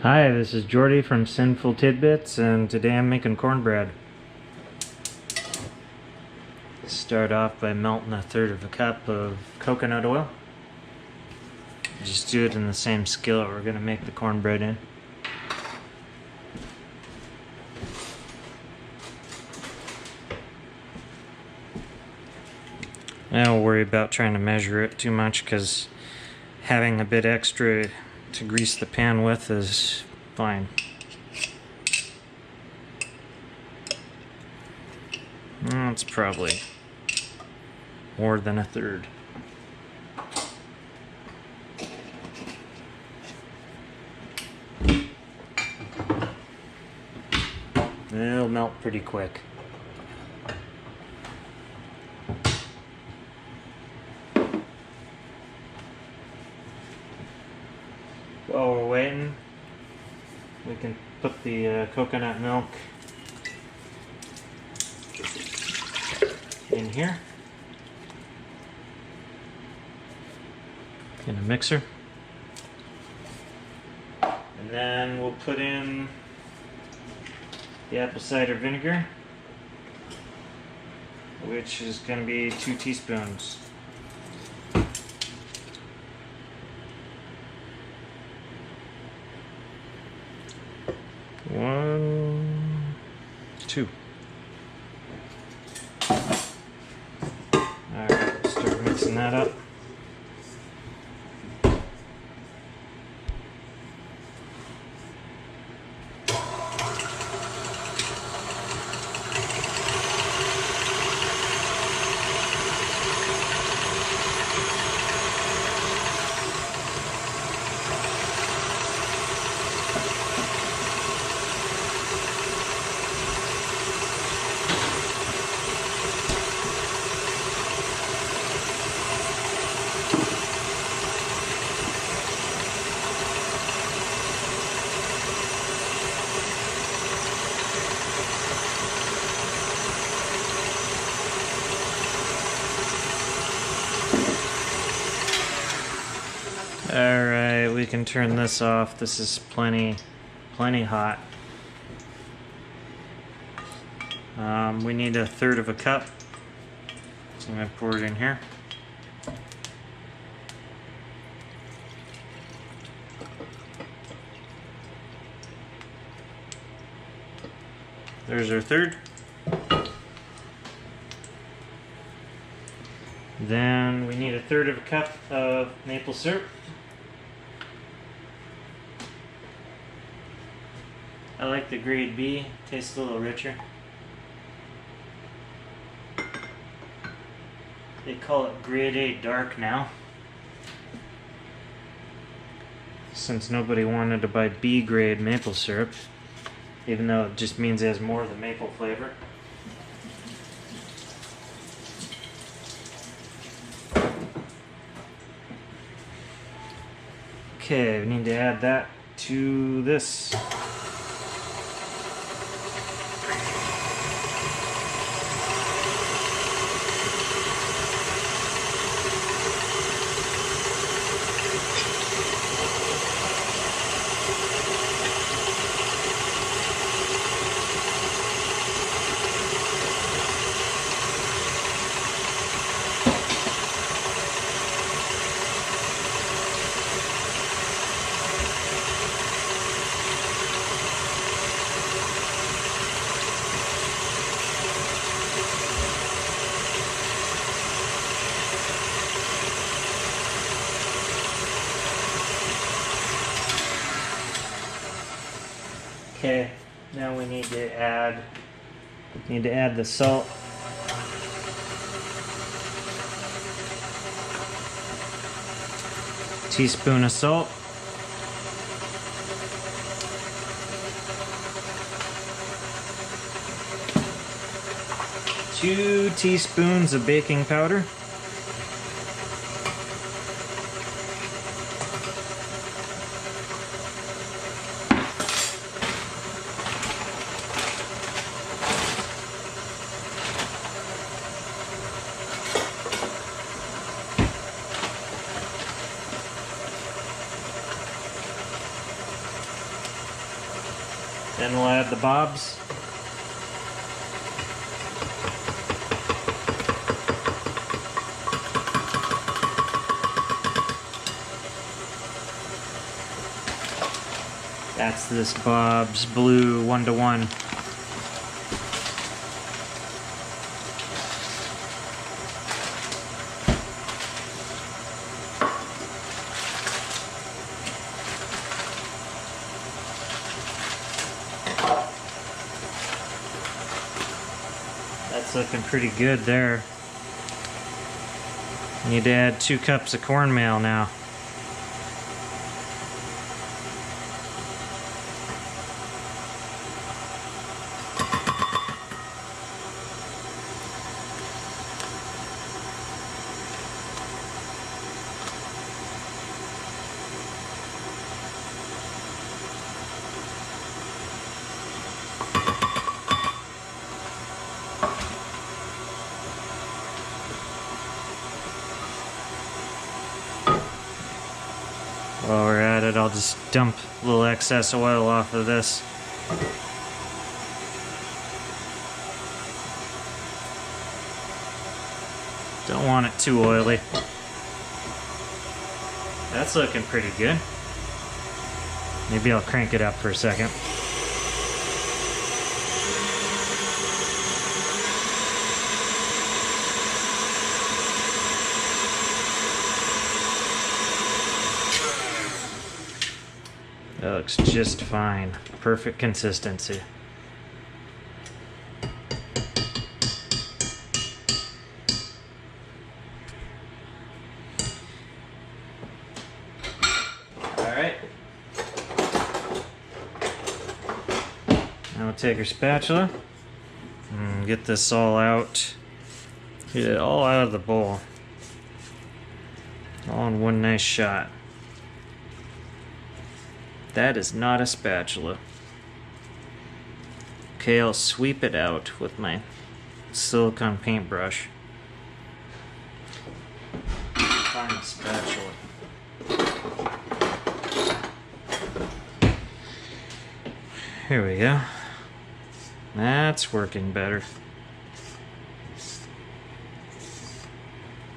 Hi, this is Jordy from Sinful Tidbits, and today I'm making cornbread. Start off by melting 1/3 of a cup of coconut oil. Just do it in the same skillet we're going to make the cornbread in. I don't worry about trying to measure it too much because having a bit extra to grease the pan with is fine. It's probably more than 1/3. It'll melt pretty quick. While we're waiting, we can put the coconut milk in here in a mixer, and then we'll put in the apple cider vinegar, which is going to be 2 teaspoons. One, two. Alright, start mixing that up. Alright, we can turn this off. This is plenty hot. We need 1/3 of a cup. So I'm going to pour it in here. There's our 1/3. Then we need 1/3 of a cup of maple syrup. I like the grade B, tastes a little richer. They call it grade A dark now, since nobody wanted to buy B grade maple syrup, even though it just means it has more of the maple flavor. Okay, we need to add that to this. Okay, now we need to add the salt. Teaspoon of salt. Two teaspoons of baking powder. Then we'll add the bobs. That's this Bob's Blue 1-to-1. That's looking pretty good there. Need to add 2 cups of cornmeal now. While we're at it, I'll just dump a little excess oil off of this. Don't want it too oily. That's looking pretty good. Maybe I'll crank it up for a second. That looks just fine. Perfect consistency. Alright. Now we'll take our spatula and get this all out. Get it all out of the bowl. All in one nice shot. That is not a spatula. Okay, I'll sweep it out with my silicone paintbrush. Find the spatula. Here we go. That's working better.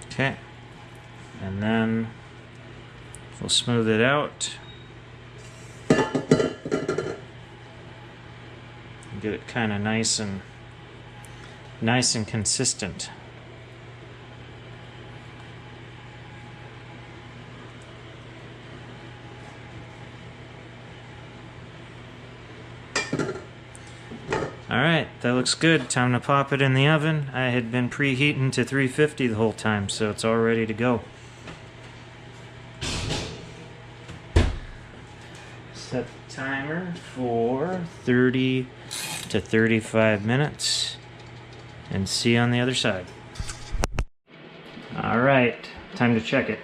Okay. And then we'll smooth it out. Get it kind of nice and consistent. Alright, that looks good. Time to pop it in the oven. I had been preheating to 350 the whole time, so it's all ready to go. Set the timer for 30 to 35 minutes and see you on the other side. Alright, time to check it.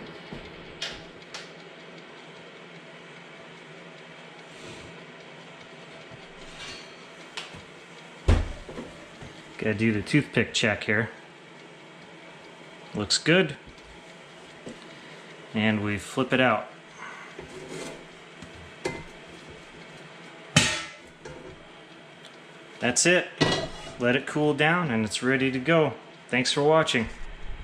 Gotta do the toothpick check here. Looks good. And we flip it out. That's it. Let it cool down and it's ready to go. Thanks for watching.